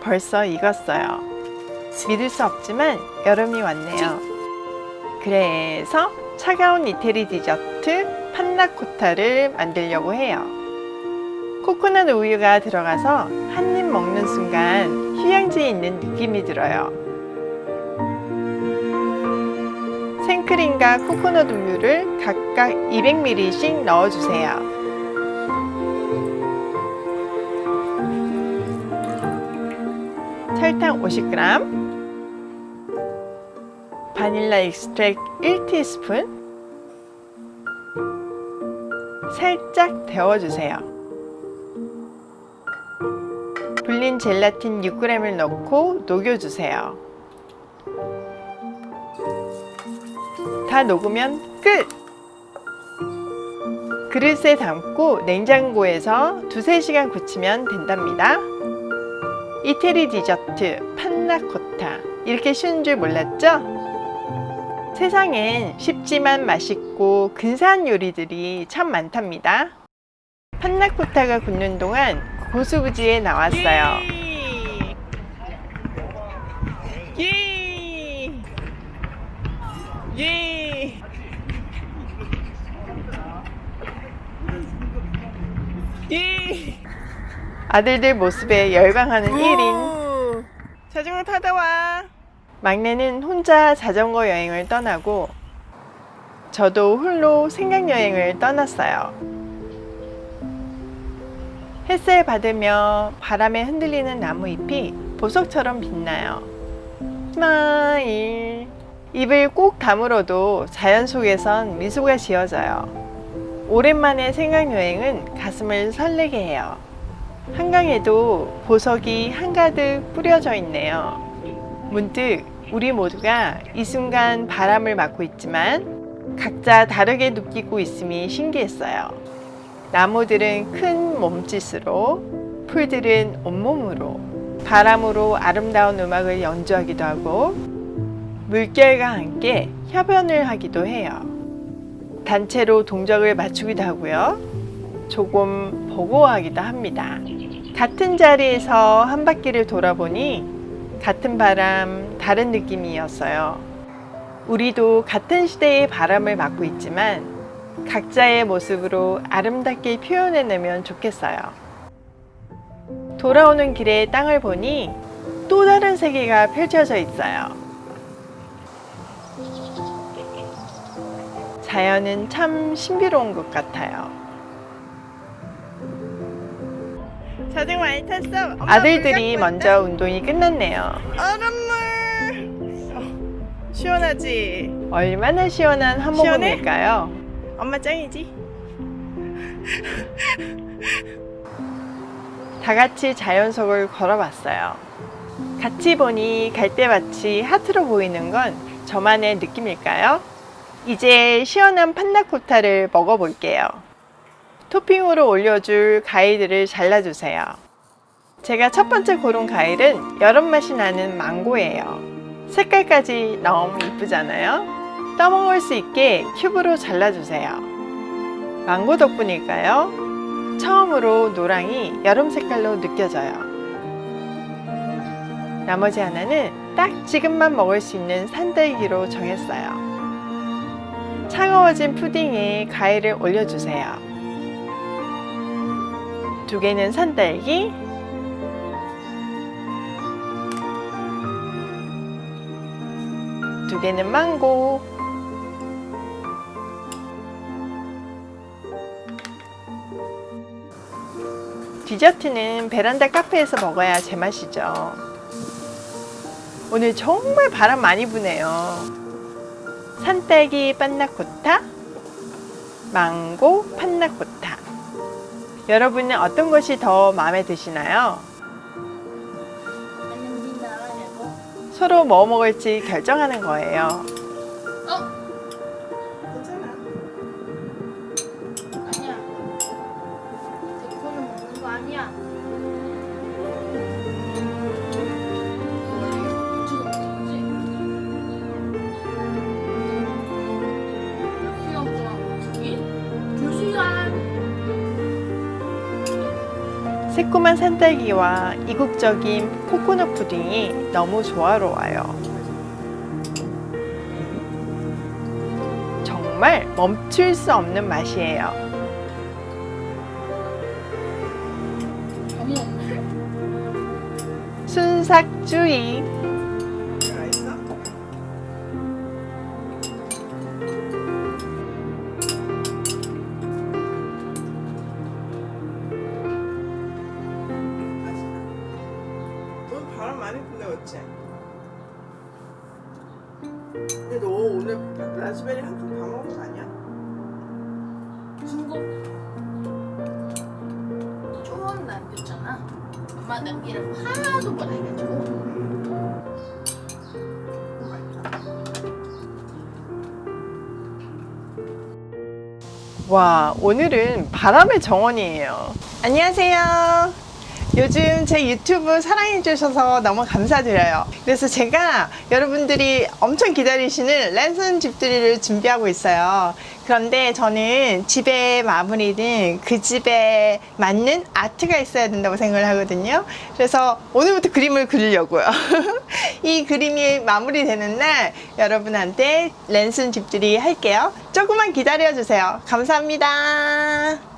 벌써 익었어요. 믿을 수 없지만 여름이 왔네요. 그래서 차가운 이태리 디저트 판나코타를 만들려고 해요. 코코넛 우유가 들어가서 한 입 먹는 순간 휴양지에 있는 느낌이 들어요. 생크림과 코코넛 우유를 각각 200ml씩 넣어주세요. 설탕 50g, 바닐라 익스트랙트 1티스푼, 살짝 데워주세요. 불린 젤라틴 6g을 넣고 녹여주세요. 다 녹으면 끝! 그릇에 담고 냉장고에서 2~3시간 굳히면 된답니다. 이태리 디저트 판나코타, 이렇게 쉬운 줄 몰랐죠? 세상엔 쉽지만 맛있고 근사한 요리들이 참 많답니다. 판나코타가 굽는 동안 고수부지에 나왔어요. 예! 예! 예! 아들들 모습에 열광하는 1인. 자전거 타다 와. 막내는 혼자 자전거 여행을 떠나고 저도 홀로 생각여행을 떠났어요. 햇살 받으며 바람에 흔들리는 나무잎이 보석처럼 빛나요. 스마일. 입을 꼭 다물어도 자연 속에선 미소가 지어져요. 오랜만에 생각여행은 가슴을 설레게 해요. 한강에도 보석이 한가득 뿌려져 있네요. 문득 우리 모두가 이 순간 바람을 맞고 있지만 각자 다르게 느끼고 있음이 신기했어요. 나무들은 큰 몸짓으로, 풀들은 온몸으로, 바람으로 아름다운 음악을 연주하기도 하고 물결과 함께 협연을 하기도 해요. 단체로 동작을 맞추기도 하고요. 조금 버거워하기도 합니다. 같은 자리에서 한 바퀴를 돌아보니 같은 바람, 다른 느낌이었어요. 우리도 같은 시대의 바람을 맞고 있지만 각자의 모습으로 아름답게 표현해내면 좋겠어요. 돌아오는 길에 땅을 보니 또 다른 세계가 펼쳐져 있어요. 자연은 참 신비로운 것 같아요. 자전거 많이 탔어. 아들들이 먼저 운동이 끝났네요. 얼음물. 시원하지? 얼마나 시원한 한 모금일까요? 엄마 짱이지? 다 같이 자연 속을 걸어봤어요. 같이 보니 갈대밭이 하트로 보이는 건 저만의 느낌일까요? 이제 시원한 판나코타를 먹어볼게요. 토핑으로 올려줄 과일들을 잘라주세요. 제가 첫 번째 고른 과일은 여름 맛이 나는 망고예요. 색깔까지 너무 이쁘잖아요? 떠먹을 수 있게 큐브로 잘라주세요. 망고 덕분일까요? 처음으로 노랑이 여름 색깔로 느껴져요. 나머지 하나는 딱 지금만 먹을 수 있는 산딸기로 정했어요. 차가워진 푸딩에 과일을 올려주세요. 2개는 산딸기, 2개는 망고, 디저트는 베란다 카페에서 먹어야 제맛이죠. 오늘 정말 바람 많이 부네요. 산딸기 판나코타, 망고 판나코타. 여러분은 어떤 것이 더 마음에 드시나요? 서로 뭐 먹을지 결정하는 거예요. 괜찮아. 아니야. 제 코는 먹는 거 아니야. 달콤한 산딸기와 이국적인 코코넛 푸딩이 너무 조화로워요. 정말 멈출 수 없는 맛이에요. 어머. 순삭주의. 맛있어? 넌 바람 많이 분다 그렇지? 근데 너 오늘 라즈베리 한 통 다 먹은 거 아니야? 중국 조금 남겼잖아. 엄마 남기라고 하나도 못 해가지고. 와, 오늘은 바람의 정원이에요. 안녕하세요. 요즘 제 유튜브 사랑해주셔서 너무 감사드려요. 그래서 제가 여러분들이 엄청 기다리시는 랜선 집들이를 준비하고 있어요. 그런데 저는 집에 마무리는 그 집에 맞는 아트가 있어야 된다고 생각을 하거든요. 그래서 오늘부터 그림을 그리려고요. 이 그림이 마무리되는 날 여러분한테 랜선 집들이 할게요. 조금만 기다려주세요. 감사합니다.